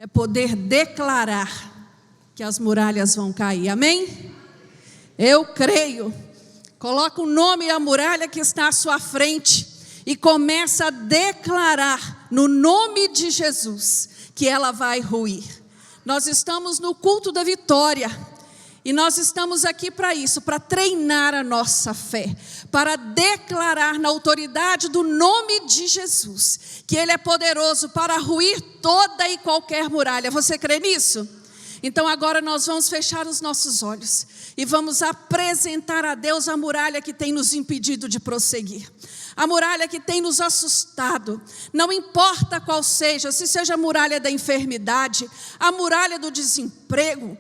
é poder declarar que as muralhas vão cair, amém? Eu creio. Coloca o nome e a muralha que está à sua frente e começa a declarar no nome de Jesus que ela vai ruir. Nós estamos no culto da vitória e nós estamos aqui para isso, para treinar a nossa fé, para declarar na autoridade do nome de Jesus que Ele é poderoso para ruir toda e qualquer muralha. Você crê nisso? Então agora nós vamos fechar os nossos olhos e vamos apresentar a Deus a muralha que tem nos impedido de prosseguir. A muralha que tem nos assustado, não importa qual seja, se seja a muralha da enfermidade, a muralha do desemprego,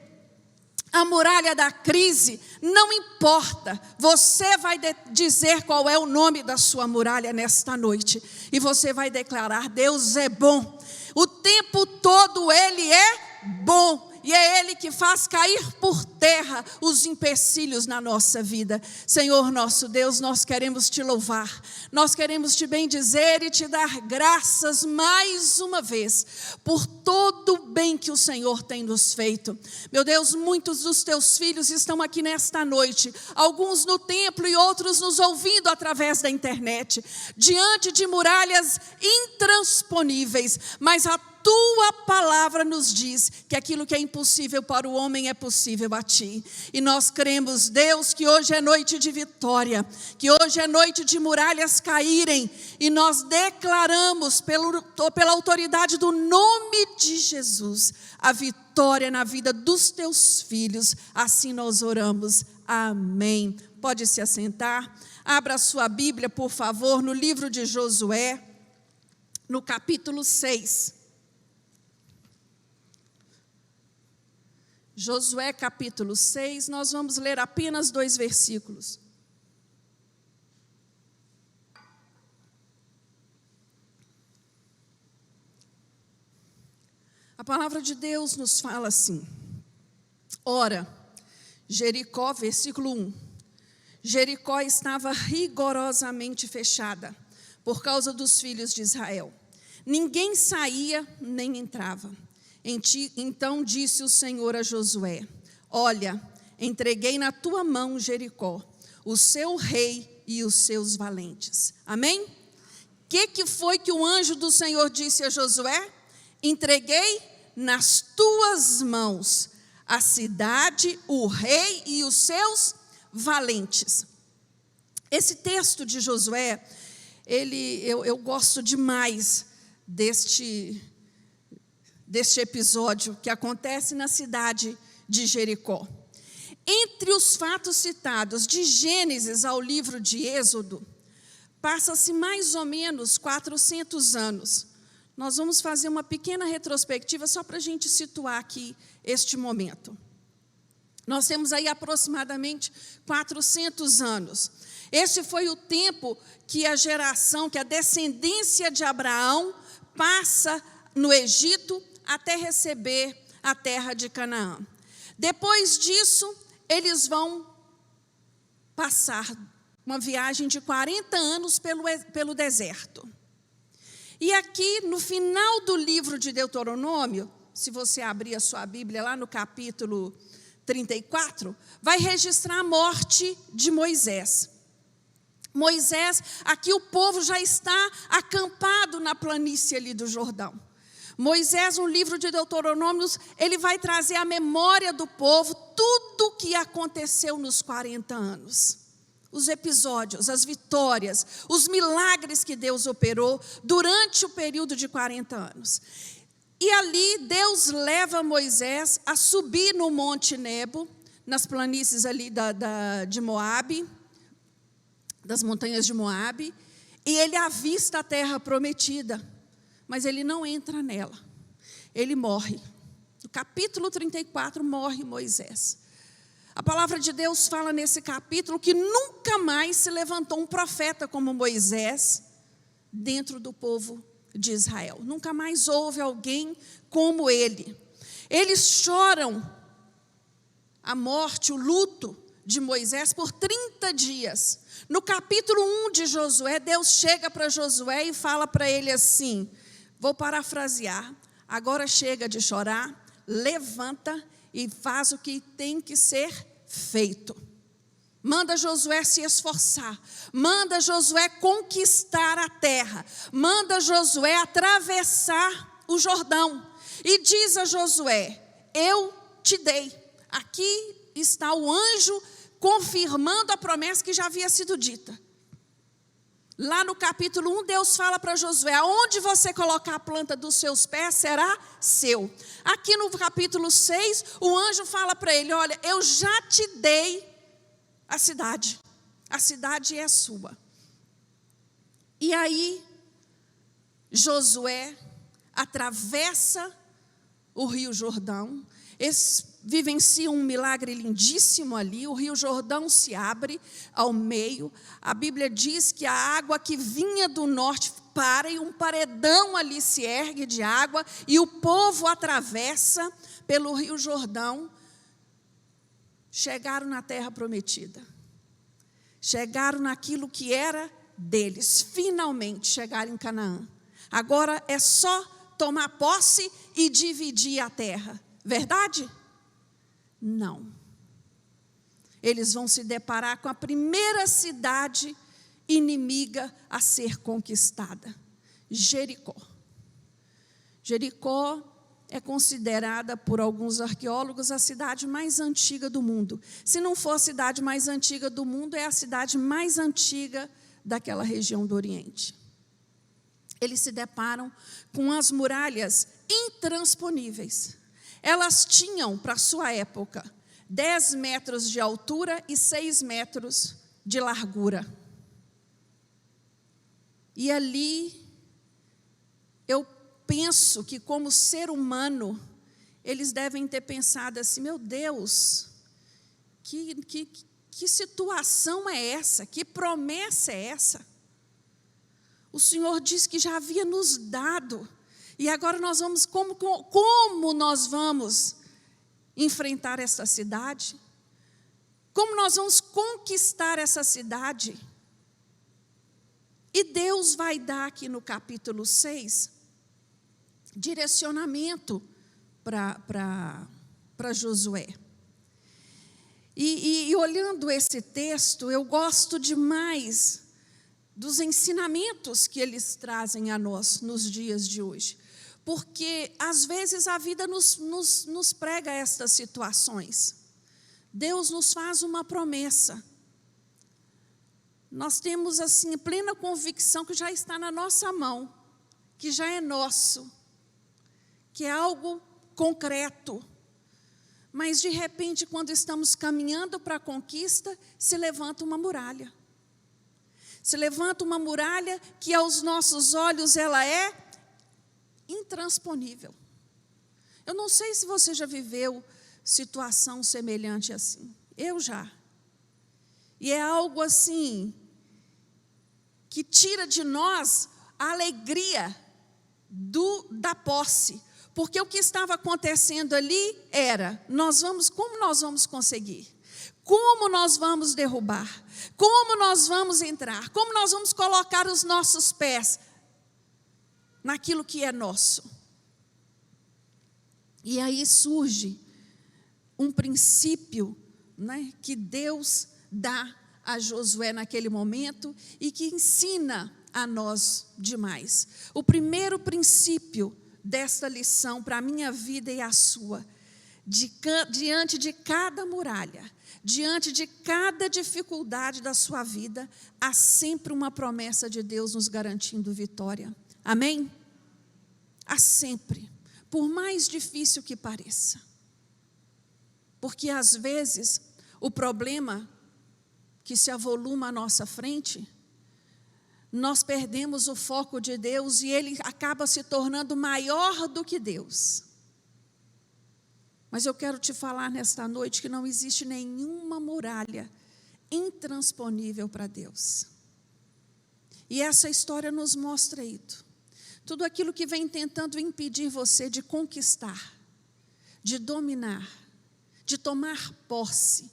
a muralha da crise, não importa, você vai dizer qual é o nome da sua muralha nesta noite, e você vai declarar: Deus é bom, o tempo todo Ele é bom, e é Ele que faz cair por terra os empecilhos na nossa vida. Senhor nosso Deus, nós queremos Te louvar, nós queremos Te bendizer e Te dar graças mais uma vez, por todo o bem que o Senhor tem nos feito. Meu Deus, muitos dos Teus filhos estão aqui nesta noite, alguns no templo e outros nos ouvindo através da internet, diante de muralhas intransponíveis, mas a Tua palavra nos diz que aquilo que é impossível para o homem é possível a Ti. E nós cremos, Deus, que hoje é noite de vitória, que hoje é noite de muralhas caírem, e nós declaramos pela autoridade do nome de Jesus a vitória na vida dos Teus filhos. Assim nós oramos. Amém. Pode se assentar. Abra a sua Bíblia, por favor, no livro de Josué, no capítulo 6. Josué capítulo 6, nós vamos ler apenas 2 versículos. A palavra de Deus nos fala assim: ora, Jericó, versículo 1, Jericó estava rigorosamente fechada por causa dos filhos de Israel. Ninguém saía nem entrava. Então disse o Senhor a Josué: olha, entreguei na tua mão Jericó, o seu rei e os seus valentes. Amém? O que foi que o anjo do Senhor disse a Josué? Entreguei nas tuas mãos a cidade, o rei e os seus valentes. Esse texto de Josué, eu gosto demais deste episódio que acontece na cidade de Jericó. Entre os fatos citados de Gênesis ao livro de Êxodo, passa-se mais ou menos 400 anos. Nós vamos fazer uma pequena retrospectiva só para a gente situar aqui este momento. Nós temos aí aproximadamente 400 anos. Este foi o tempo que a descendência de Abraão passa no Egito até receber a terra de Canaã. Depois disso, eles vão passar uma viagem de 40 anos pelo deserto. E aqui, no final do livro de Deuteronômio, se você abrir a sua Bíblia lá no capítulo 34, vai registrar a morte de Moisés. Moisés, aqui o povo já está acampado na planície ali do Jordão. Moisés, no livro de Deuteronômios, ele vai trazer à memória do povo tudo o que aconteceu nos 40 anos. Os episódios, as vitórias, os milagres que Deus operou durante o período de 40 anos. E ali Deus leva Moisés a subir no Monte Nebo, nas planícies ali de Moabe, das montanhas de Moabe, e ele avista a terra prometida. Mas ele não entra nela, ele morre. No capítulo 34, morre Moisés. A palavra de Deus fala nesse capítulo que nunca mais se levantou um profeta como Moisés dentro do povo de Israel. Nunca mais houve alguém como ele. Eles choram a morte, o luto de Moisés por 30 dias. No capítulo 1 de Josué, Deus chega para Josué e fala para ele assim, vou parafrasear: agora chega de chorar, levanta e faz o que tem que ser feito. Manda Josué se esforçar, manda Josué conquistar a terra, manda Josué atravessar o Jordão. E diz a Josué: eu te dei. Aqui está o anjo confirmando a promessa que já havia sido dita. Lá no capítulo 1, Deus fala para Josué: aonde você colocar a planta dos seus pés será seu. Aqui no capítulo 6, o anjo fala para ele: olha, eu já te dei a cidade é sua. E aí, Josué atravessa o Rio Jordão, vivencia um milagre lindíssimo ali. O Rio Jordão se abre ao meio. A Bíblia diz que a água que vinha do norte para, e um paredão ali se ergue de água, e o povo atravessa pelo Rio Jordão. Chegaram na terra prometida, chegaram naquilo que era deles, finalmente chegaram em Canaã. Agora é só tomar posse e dividir a terra, verdade? Não. Eles vão se deparar com a primeira cidade inimiga a ser conquistada, Jericó. Jericó é considerada por alguns arqueólogos a cidade mais antiga do mundo. Se não for a cidade mais antiga do mundo, é a cidade mais antiga daquela região do Oriente. Eles se deparam com as muralhas intransponíveis. Elas tinham, para a sua época, 10 metros de altura e 6 metros de largura. E ali, eu penso que, como ser humano, eles devem ter pensado assim: meu Deus, que situação é essa? Que promessa é essa? O Senhor disse que já havia nos dado, e agora nós vamos, como nós vamos enfrentar essa cidade? Como nós vamos conquistar essa cidade? E Deus vai dar aqui no capítulo 6, direcionamento para Josué. E olhando esse texto, eu gosto demais dos ensinamentos que eles trazem a nós nos dias de hoje. Porque, às vezes, a vida nos prega estas situações. Deus nos faz uma promessa. Nós temos, assim, plena convicção que já está na nossa mão, que já é nosso, que é algo concreto. Mas, de repente, quando estamos caminhando para a conquista, se levanta uma muralha. Se levanta uma muralha que, aos nossos olhos, ela é intransponível. Eu não sei se você já viveu situação semelhante assim. Eu já. E é algo assim, que tira de nós a alegria da posse. Porque o que estava acontecendo ali era: como nós vamos conseguir? Como nós vamos derrubar? Como nós vamos entrar? Como nós vamos colocar os nossos pés naquilo que é nosso? E aí surge um princípio, né, que Deus dá a Josué naquele momento e que ensina a nós demais. O primeiro princípio desta lição para a minha vida e a sua: diante de cada muralha, diante de cada dificuldade da sua vida, há sempre uma promessa de Deus nos garantindo vitória. Amém? Há sempre, por mais difícil que pareça. Porque, às vezes, o problema que se avoluma à nossa frente, nós perdemos o foco de Deus e ele acaba se tornando maior do que Deus. Mas eu quero te falar nesta noite que não existe nenhuma muralha intransponível para Deus. E essa história nos mostra isso. Tudo aquilo que vem tentando impedir você de conquistar, de dominar, de tomar posse,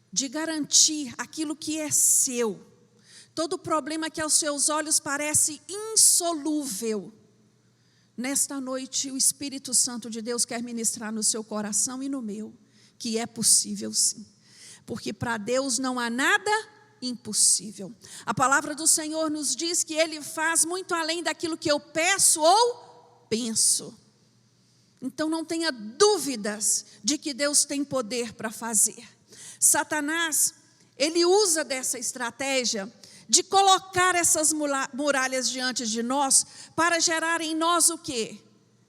de garantir aquilo que é seu. Todo problema que aos seus olhos parece insolúvel, nesta noite o Espírito Santo de Deus quer ministrar no seu coração e no meu, que é possível sim, porque para Deus não há nada impossível. A palavra do Senhor nos diz que Ele faz muito além daquilo que eu peço ou penso. Então não tenha dúvidas de que Deus tem poder para fazer. Satanás, ele usa dessa estratégia de colocar essas muralhas diante de nós para gerar em nós o quê?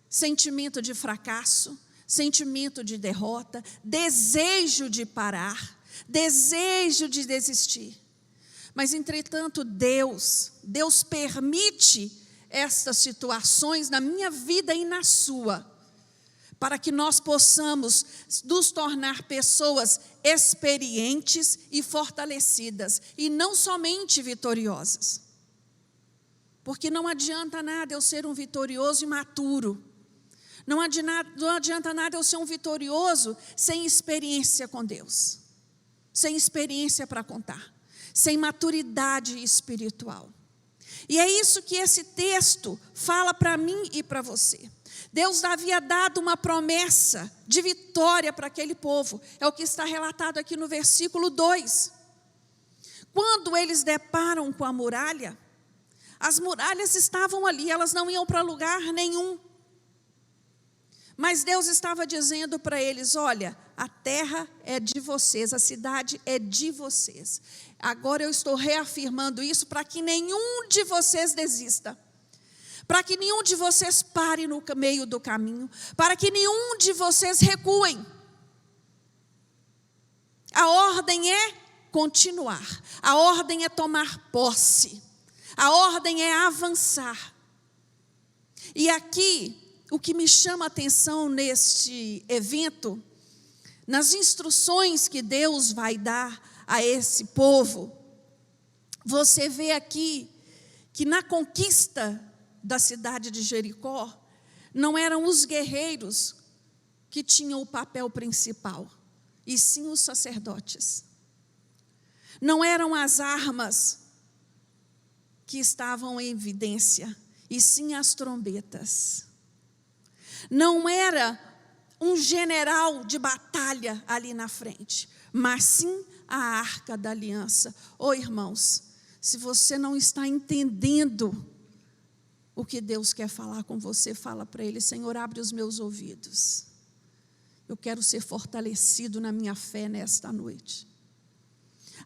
Sentimento de fracasso, sentimento de derrota, desejo de parar, desejo de desistir. Mas, entretanto, Deus permite estas situações na minha vida e na sua, para que nós possamos nos tornar pessoas experientes e fortalecidas, e não somente vitoriosas. Porque não adianta nada eu ser um vitorioso imaturo, não adianta nada eu ser um vitorioso sem experiência com Deus, sem experiência para contar, sem maturidade espiritual. E é isso que esse texto fala para mim e para você. Deus havia dado uma promessa de vitória para aquele povo. É o que está relatado aqui no versículo 2. Quando eles deparam com a muralha, as muralhas estavam ali, elas não iam para lugar nenhum. Mas Deus estava dizendo para eles: olha, a terra é de vocês, a cidade é de vocês. Agora eu estou reafirmando isso para que nenhum de vocês desista, para que nenhum de vocês pare no meio do caminho, para que nenhum de vocês recuem. A ordem é continuar, a ordem é tomar posse, a ordem é avançar. E aqui, o que me chama a atenção neste evento, nas instruções que Deus vai dar a esse povo, você vê aqui que na conquista da cidade de Jericó, não eram os guerreiros que tinham o papel principal, e sim os sacerdotes. Não eram as armas que estavam em evidência, e sim as trombetas. Não era um general de batalha ali na frente, mas sim a arca da aliança. Irmãos, se você não está entendendo o que Deus quer falar com você, fala para Ele: Senhor, abre os meus ouvidos. Eu quero ser fortalecido na minha fé nesta noite.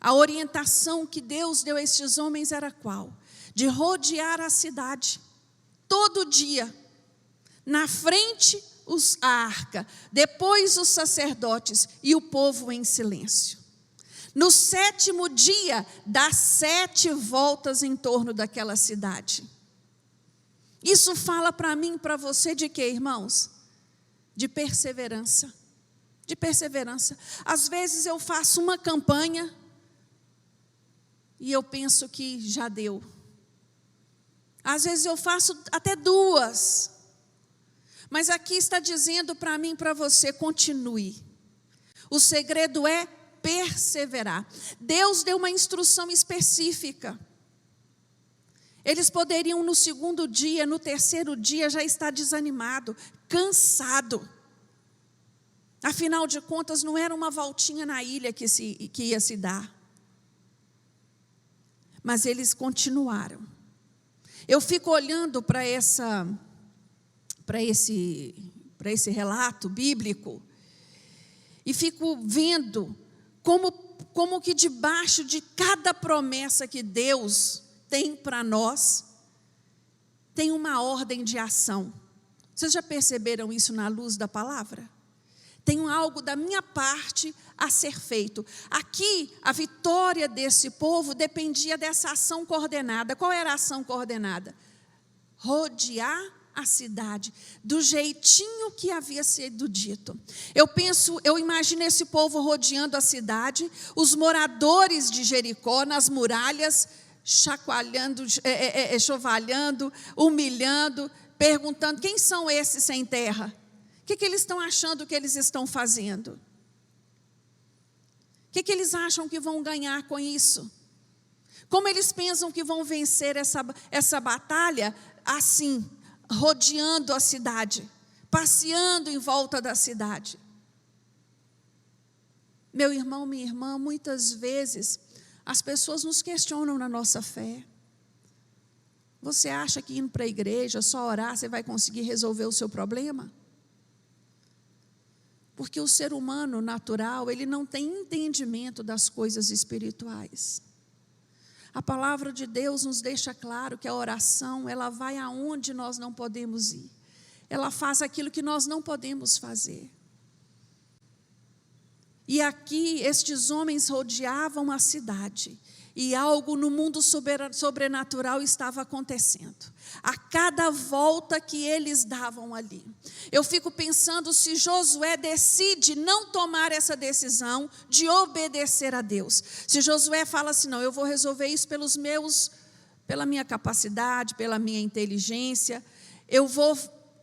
A orientação que Deus deu a estes homens era qual? De rodear a cidade, todo dia. Na frente a arca, depois os sacerdotes e o povo em silêncio. No 7º dia, dá 7 voltas em torno daquela cidade. Isso fala para mim e para você de quê, irmãos? De perseverança. De perseverança. Às vezes eu faço uma campanha e eu penso que já deu. Às vezes eu faço até 2. Mas aqui está dizendo para mim e para você: continue. O segredo é perseverar. Deus deu uma instrução específica. Eles poderiam no 2º dia, no 3º dia já estar desanimado, cansado. Afinal de contas, não era uma voltinha na ilha que ia se dar. Mas eles continuaram. Eu fico olhando para esse relato bíblico e fico vendo como que debaixo de cada promessa que Deus tem para nós, tem uma ordem de ação. Vocês já perceberam isso na luz da palavra? Tem algo da minha parte a ser feito. Aqui, a vitória desse povo dependia dessa ação coordenada. Qual era a ação coordenada? Rodear a cidade, do jeitinho que havia sido dito. Eu imagino esse povo rodeando a cidade, os moradores de Jericó nas muralhas, chacoalhando, chovalhando, humilhando, perguntando: quem são esses sem terra? O que eles estão achando que eles estão fazendo? O que eles acham que vão ganhar com isso? Como eles pensam que vão vencer essa batalha assim, rodeando a cidade, passeando em volta da cidade. Meu irmão, minha irmã, muitas vezes as pessoas nos questionam na nossa fé. Você acha que indo para a igreja, só orar, você vai conseguir resolver o seu problema? Porque o ser humano natural, ele não tem entendimento das coisas espirituais. A palavra de Deus nos deixa claro que a oração, ela vai aonde nós não podemos ir. Ela faz aquilo que nós não podemos fazer. E aqui, estes homens rodeavam a cidade. E algo no mundo sobrenatural estava acontecendo. A cada volta que eles davam ali. Eu fico pensando se Josué decide não tomar essa decisão de obedecer a Deus. Se Josué fala assim, não, eu vou resolver isso pela minha capacidade, pela minha inteligência. Eu vou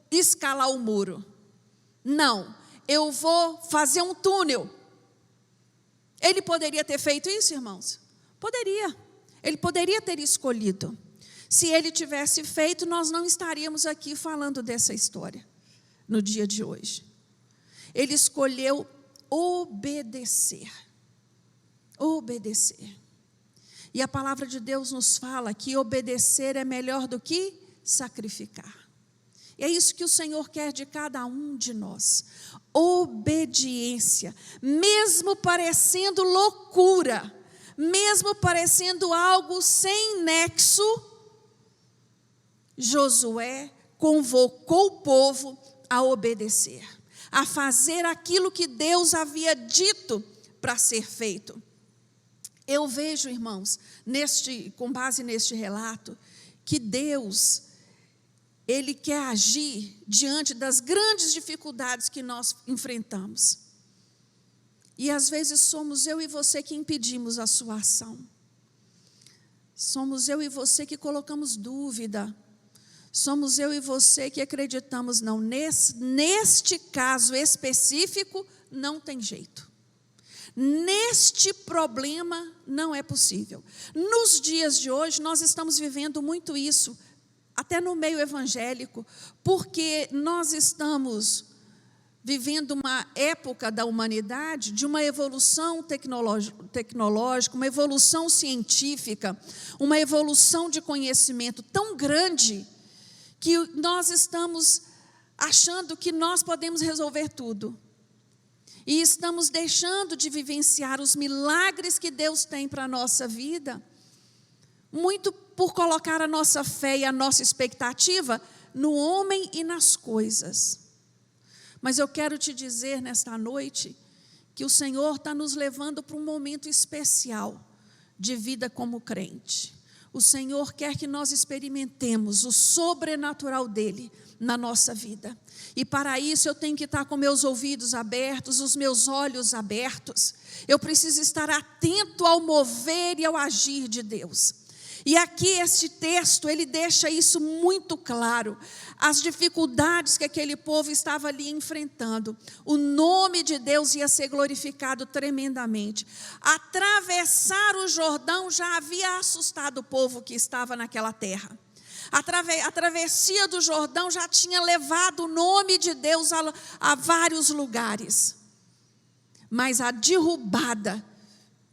escalar o muro. Não, eu vou fazer um túnel. Ele poderia ter feito isso, irmãos? Poderia. Ele poderia ter escolhido. Se ele tivesse feito, nós não estaríamos aqui falando dessa história no dia de hoje. Ele escolheu obedecer. Obedecer. E a palavra de Deus nos fala que obedecer é melhor do que sacrificar. E é isso que o Senhor quer de cada um de nós. Obediência, mesmo parecendo loucura, mesmo parecendo algo sem nexo, Josué convocou o povo a obedecer, a fazer aquilo que Deus havia dito para ser feito. Eu vejo, irmãos, com base neste relato, que Deus, Ele quer agir diante das grandes dificuldades que nós enfrentamos. E às vezes somos eu e você que impedimos a sua ação. Somos eu e você que colocamos dúvida. Somos eu e você que acreditamos, não, neste caso específico, não tem jeito. Neste problema não é possível. Nos dias de hoje nós estamos vivendo muito isso, até no meio evangélico, porque nós estamos vivendo uma época da humanidade de uma evolução tecnológica, uma evolução científica, uma evolução de conhecimento tão grande que nós estamos achando que nós podemos resolver tudo. E estamos deixando de vivenciar os milagres que Deus tem para a nossa vida, muito por colocar a nossa fé e a nossa expectativa no homem e nas coisas. Mas eu quero te dizer nesta noite que o Senhor está nos levando para um momento especial de vida como crente. O Senhor quer que nós experimentemos o sobrenatural dEle na nossa vida. E para isso eu tenho que estar com meus ouvidos abertos, os meus olhos abertos. Eu preciso estar atento ao mover e ao agir de Deus. E aqui este texto, ele deixa isso muito claro. As dificuldades que aquele povo estava ali enfrentando. O nome de Deus ia ser glorificado tremendamente. Atravessar o Jordão já havia assustado o povo que estava naquela terra. A travessia do Jordão já tinha levado o nome de Deus a vários lugares. Mas a derrubada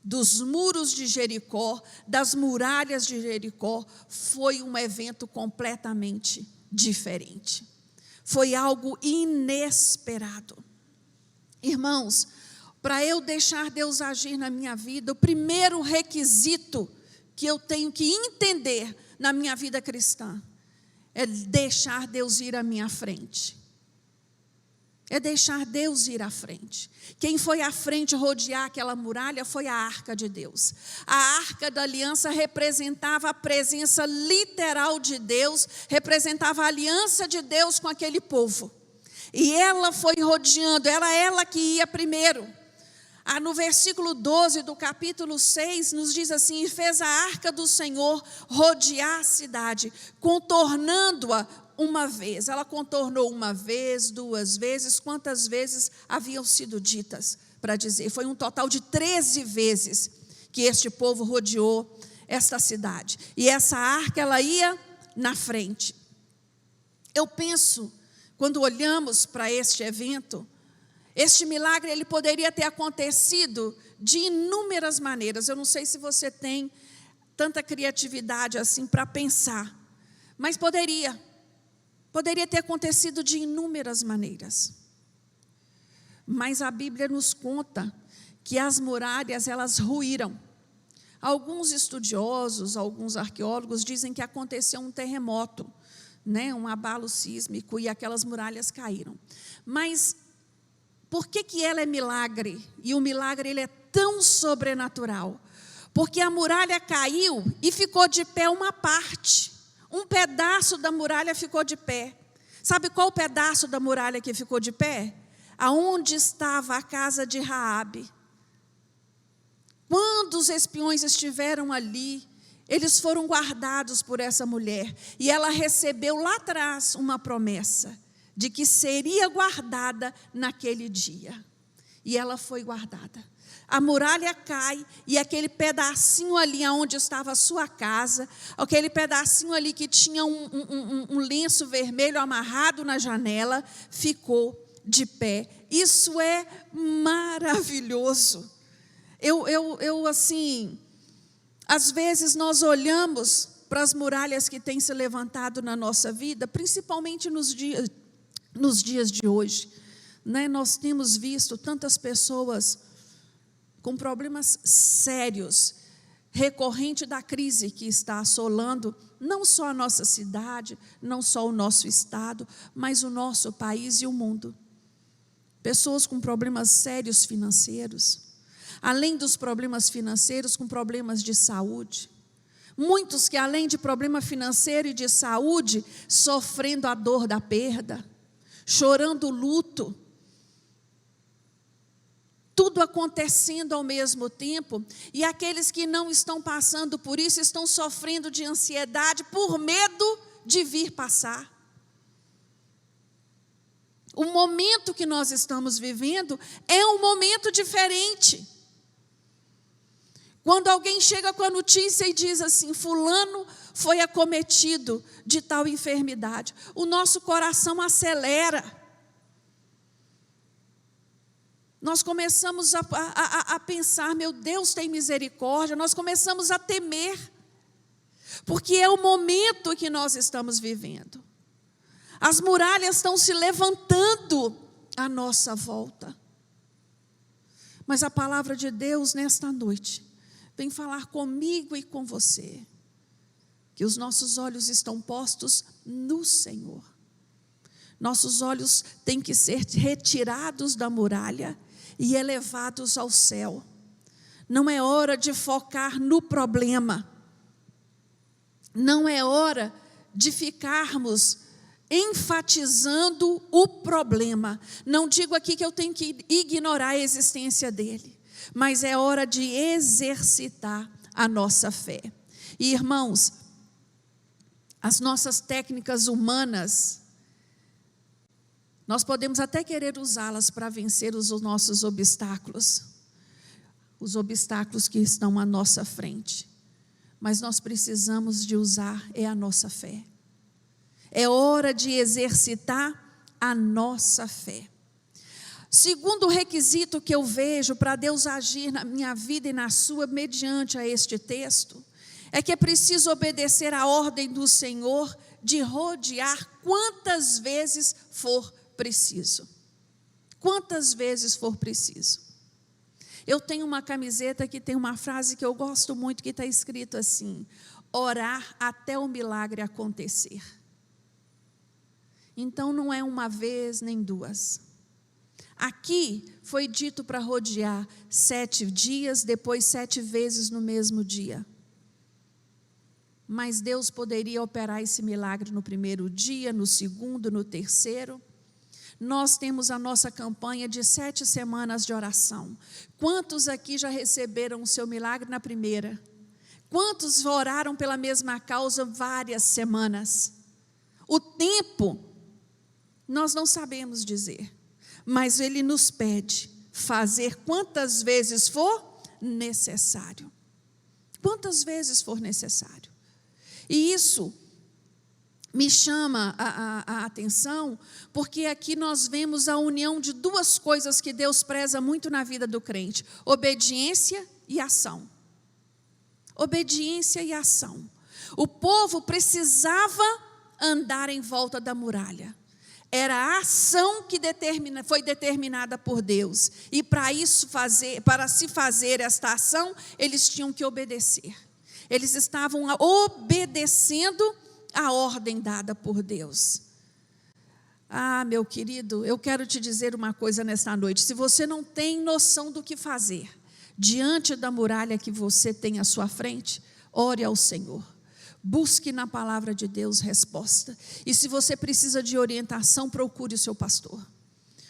dos muros de Jericó, das muralhas de Jericó, foi um evento completamente diferente. Foi algo inesperado. Irmãos, para eu deixar Deus agir na minha vida, o primeiro requisito que eu tenho que entender na minha vida cristã é deixar Deus ir à minha frente. É deixar Deus ir à frente. Quem foi à frente rodear aquela muralha foi a arca de Deus. A arca da aliança representava a presença literal de Deus, representava a aliança de Deus com aquele povo. E ela foi rodeando, era ela que ia primeiro. No versículo 12 do capítulo 6, nos diz assim: e fez a arca do Senhor rodear a cidade, contornando-a uma vez. Ela contornou uma vez, duas vezes, quantas vezes haviam sido ditas para dizer. Foi um total de 13 vezes que este povo rodeou esta cidade. E essa arca, ela ia na frente. Eu penso, quando olhamos para este evento, este milagre ele poderia ter acontecido de inúmeras maneiras. Eu não sei se você tem tanta criatividade assim para pensar, mas poderia ter acontecido de inúmeras maneiras. Mas a Bíblia nos conta que as muralhas elas ruíram. Alguns estudiosos, alguns arqueólogos dizem que aconteceu um terremoto, um abalo sísmico e aquelas muralhas caíram. Mas por que ela é milagre? E o milagre ele é tão sobrenatural. Porque a muralha caiu e ficou de pé uma parte. Um pedaço da muralha ficou de pé. Sabe qual pedaço da muralha que ficou de pé? Aonde estava a casa de Raabe. Quando os espiões estiveram ali, eles foram guardados por essa mulher. E ela recebeu lá atrás uma promessa de que seria guardada naquele dia. E ela foi guardada. A muralha cai e aquele pedacinho ali onde estava a sua casa, aquele pedacinho ali que tinha um lenço vermelho amarrado na janela, ficou de pé. Isso é maravilhoso. Eu assim, às vezes nós olhamos para as muralhas que têm se levantado na nossa vida, principalmente nos dias de hoje, Nós temos visto tantas pessoas com problemas sérios, recorrente da crise que está assolando não só a nossa cidade, não só o nosso estado, mas o nosso país e o mundo. Pessoas com problemas sérios financeiros, além dos problemas financeiros, com problemas de saúde. Muitos que além de problema financeiro e de saúde, sofrendo a dor da perda, chorando o luto, tudo acontecendo ao mesmo tempo, e aqueles que não estão passando por isso, estão sofrendo de ansiedade por medo de vir passar. O momento que nós estamos vivendo é um momento diferente. Quando alguém chega com a notícia e diz assim, fulano foi acometido de tal enfermidade, o nosso coração acelera. Nós começamos a pensar, meu Deus tem misericórdia, nós começamos a temer, porque é o momento que nós estamos vivendo. As muralhas estão se levantando à nossa volta. Mas a palavra de Deus nesta noite vem falar comigo e com você, que os nossos olhos estão postos no Senhor. Nossos olhos têm que ser retirados da muralha e elevados ao céu. Não é hora de focar no problema. Não é hora de ficarmos enfatizando o problema. Não digo aqui que eu tenho que ignorar a existência dele, mas é hora de exercitar a nossa fé. E irmãos, as nossas técnicas humanas, nós podemos até querer usá-las para vencer os nossos obstáculos, os obstáculos que estão à nossa frente, mas nós precisamos de usar a nossa fé. É hora de exercitar a nossa fé. Segundo requisito que eu vejo para Deus agir na minha vida e na sua, mediante a este texto, é que é preciso obedecer a ordem do Senhor de rodear quantas vezes for preciso. Quantas vezes for preciso. Eu tenho uma camiseta que tem uma frase que eu gosto muito, que está escrito assim: orar até o milagre acontecer. Então não é uma vez nem duas. Aqui foi dito para rodear 7 dias, depois 7 vezes no mesmo dia. Mas Deus poderia operar esse milagre no primeiro dia, no segundo, no terceiro. Nós temos a nossa campanha de 7 semanas de oração. Quantos aqui já receberam o seu milagre na primeira? Quantos oraram pela mesma causa várias semanas? O tempo, nós não sabemos dizer, mas Ele nos pede fazer quantas vezes for necessário. Quantas vezes for necessário. E isso me chama a atenção, porque aqui nós vemos a união de duas coisas que Deus preza muito na vida do crente: obediência e ação. Obediência e ação. O povo precisava andar em volta da muralha. Era a ação que foi determinada por Deus. E para se fazer esta ação, eles tinham que obedecer. Eles estavam obedecendo a ordem dada por Deus. Ah, meu querido, eu quero te dizer uma coisa nesta noite. Se você não tem noção do que fazer diante da muralha que você tem à sua frente, ore ao Senhor. Busque na palavra de Deus resposta. E se você precisa de orientação, procure o seu pastor.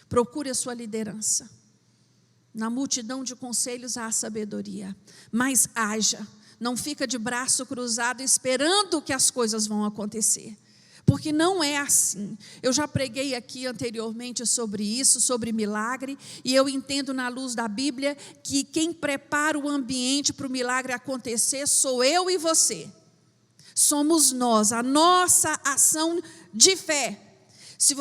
Procure a sua liderança. Na multidão de conselhos há sabedoria. Mas haja. Não fica de braço cruzado esperando que as coisas vão acontecer. Porque não é assim. Eu já preguei aqui anteriormente sobre isso, sobre milagre, e eu entendo na luz da Bíblia que quem prepara o ambiente para o milagre acontecer sou eu e você. Somos nós, a nossa ação de fé. Se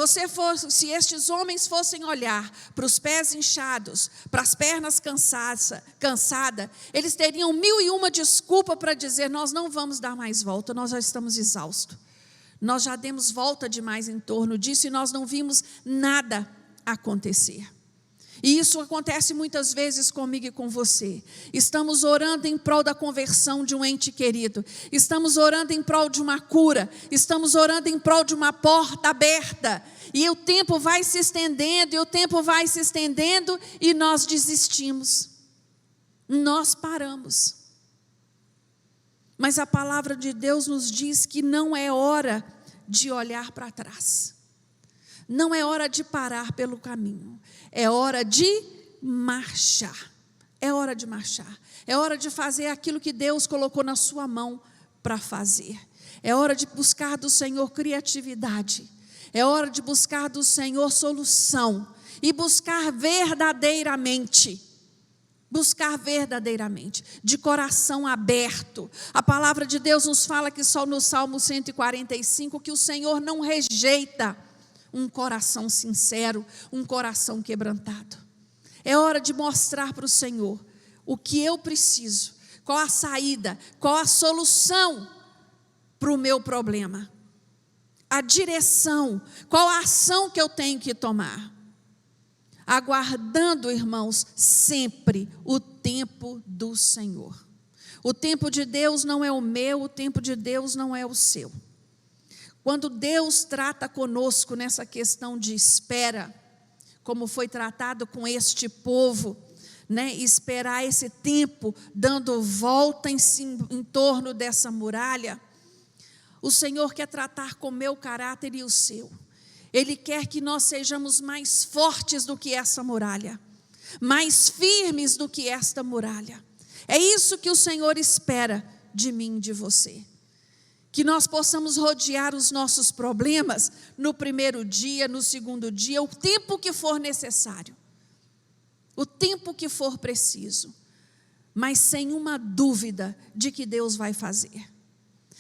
estes homens fossem olhar para os pés inchados, para as pernas cansadas, eles teriam 1001 desculpa para dizer: nós não vamos dar mais volta, nós já estamos exaustos. Nós já demos volta demais em torno disso e nós não vimos nada acontecer. E isso acontece muitas vezes comigo e com você. Estamos orando em prol da conversão de um ente querido. Estamos orando em prol de uma cura. Estamos orando em prol de uma porta aberta. E o tempo vai se estendendo, e nós desistimos. Nós paramos. Mas a palavra de Deus nos diz que não é hora de olhar para trás. Não é hora de parar pelo caminho. É hora de marchar. É hora de marchar. É hora de fazer aquilo que Deus colocou na sua mão para fazer. É hora de buscar do Senhor criatividade. É hora de buscar do Senhor solução. E buscar verdadeiramente. De coração aberto. A palavra de Deus nos fala que só no Salmo 145 que o Senhor não rejeita um coração sincero, um coração quebrantado. É hora de mostrar para o Senhor o que eu preciso, qual a saída, qual a solução para o meu problema, a direção, qual a ação que eu tenho que tomar. Aguardando, irmãos, sempre o tempo do Senhor. O tempo de Deus não é o meu, o tempo de Deus não é o seu. Quando Deus trata conosco nessa questão de espera, como foi tratado com este povo, esperar esse tempo, dando volta em torno dessa muralha, o Senhor quer tratar com o meu caráter e o seu. Ele quer que nós sejamos mais fortes do que essa muralha, mais firmes do que esta muralha. É isso que o Senhor espera de mim e de você. Que nós possamos rodear os nossos problemas no primeiro dia, no segundo dia, o tempo que for necessário, o tempo que for preciso, mas sem uma dúvida de que Deus vai fazer,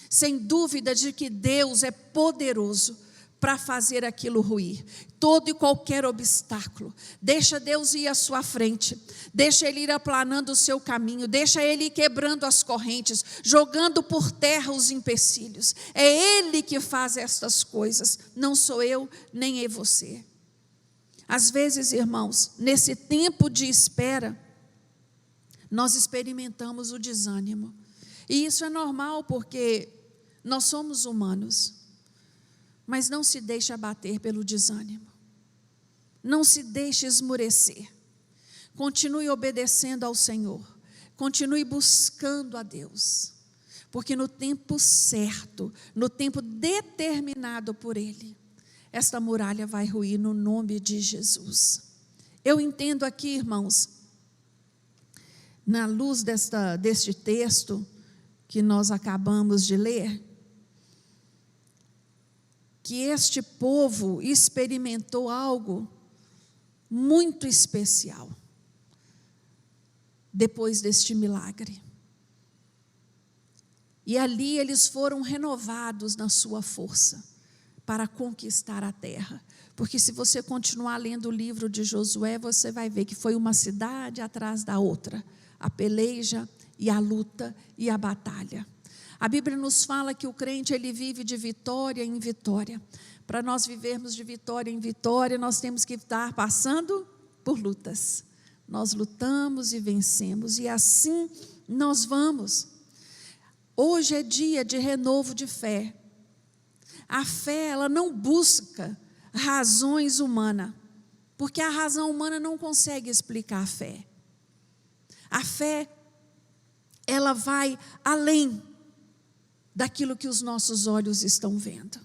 sem dúvida de que Deus é poderoso para fazer aquilo ruir, todo e qualquer obstáculo. Deixa Deus ir à sua frente, deixa Ele ir aplanando o seu caminho, deixa Ele ir quebrando as correntes, jogando por terra os empecilhos. É Ele que faz estas coisas, não sou eu, nem é você. Às vezes, irmãos, nesse tempo de espera, nós experimentamos o desânimo, e isso é normal porque nós somos humanos. Mas não se deixe abater pelo desânimo. Não se deixe esmurecer. Continue obedecendo ao Senhor. Continue buscando a Deus. Porque no tempo certo, no tempo determinado por Ele, esta muralha vai ruir no nome de Jesus. Eu entendo aqui, irmãos, na luz deste texto que nós acabamos de ler, que este povo experimentou algo muito especial depois deste milagre. E ali eles foram renovados na sua força para conquistar a terra. Porque se você continuar lendo o livro de Josué, você vai ver que foi uma cidade atrás da outra. A peleja e a luta e a batalha. A Bíblia nos fala que o crente ele vive de vitória em vitória. Para nós vivermos de vitória em vitória, nós temos que estar passando por lutas. Nós lutamos e vencemos, e assim nós vamos. Hoje é dia de renovo de fé. A fé, ela não busca razões humanas, porque a razão humana não consegue explicar a fé. A fé, ela vai além daquilo que os nossos olhos estão vendo.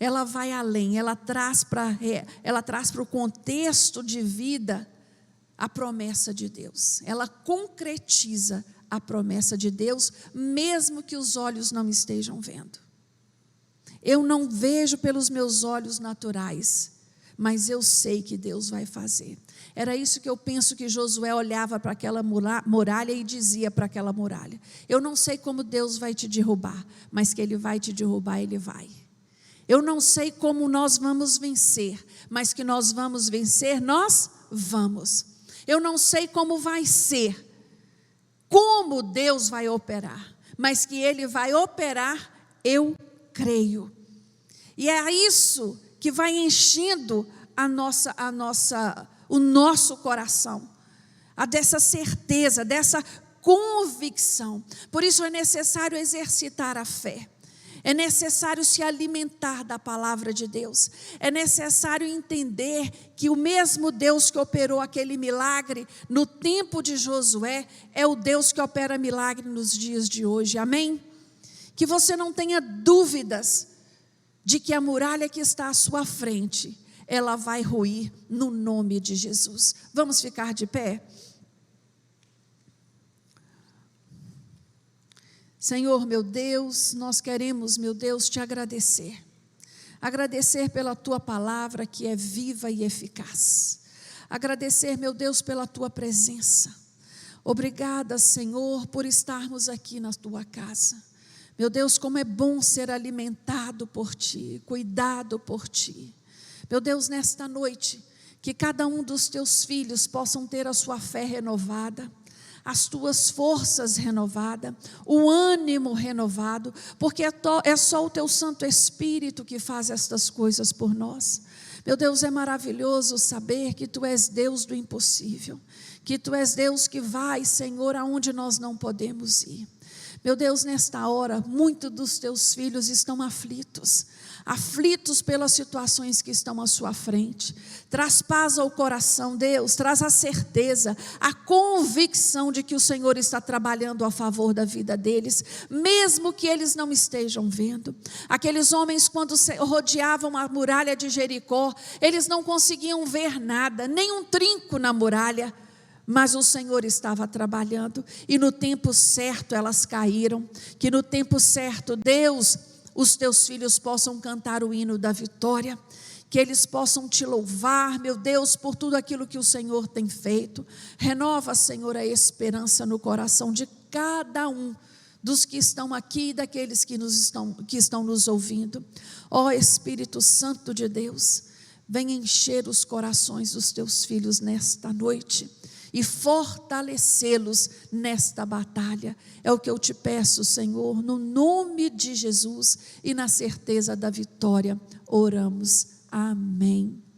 Ela vai além, ela traz para o contexto de vida a promessa de Deus. Ela concretiza a promessa de Deus, mesmo que os olhos não estejam vendo. Eu não vejo pelos meus olhos naturais, mas eu sei que Deus vai fazer. Era isso que eu penso que Josué olhava para aquela muralha e dizia para aquela muralha: eu não sei como Deus vai te derrubar, mas que Ele vai te derrubar, Ele vai. Eu não sei como nós vamos vencer, mas que nós vamos vencer, nós vamos. Eu não sei como vai ser, como Deus vai operar, mas que Ele vai operar, eu creio. E é isso que vai enchendo o nosso coração, dessa certeza, dessa convicção. Por isso é necessário exercitar a fé. É necessário se alimentar da palavra de Deus. É necessário entender que o mesmo Deus que operou aquele milagre no tempo de Josué é o Deus que opera milagre nos dias de hoje. Amém? Que você não tenha dúvidas de que a muralha que está à sua frente, ela vai ruir no nome de Jesus. Vamos ficar de pé? Senhor, meu Deus, nós queremos, meu Deus, te agradecer. Agradecer pela tua palavra que é viva e eficaz. Agradecer, meu Deus, pela tua presença. Obrigada, Senhor, por estarmos aqui na tua casa. Meu Deus, como é bom ser alimentado por ti, cuidado por ti. Meu Deus, nesta noite, que cada um dos teus filhos possam ter a sua fé renovada, as tuas forças renovadas, o ânimo renovado, porque é só o teu Santo Espírito que faz estas coisas por nós. Meu Deus, é maravilhoso saber que tu és Deus do impossível, que tu és Deus que vai, Senhor, aonde nós não podemos ir. Meu Deus, nesta hora, muitos dos teus filhos estão aflitos pelas situações que estão à sua frente. Traz paz ao coração, Deus, traz a certeza, a convicção de que o Senhor está trabalhando a favor da vida deles, mesmo que eles não estejam vendo. Aqueles homens, quando rodeavam a muralha de Jericó, eles não conseguiam ver nada, nem um trinco na muralha, mas o Senhor estava trabalhando, e no tempo certo elas caíram. Que no tempo certo, Deus, os teus filhos possam cantar o hino da vitória, que eles possam te louvar, meu Deus, por tudo aquilo que o Senhor tem feito. Renova, Senhor, a esperança no coração de cada um dos que estão aqui e daqueles que estão nos ouvindo. Ó Espírito Santo de Deus, vem encher os corações dos teus filhos nesta noite e fortalecê-los nesta batalha. É o que eu te peço, Senhor, no nome de Jesus, e na certeza da vitória oramos. Amém.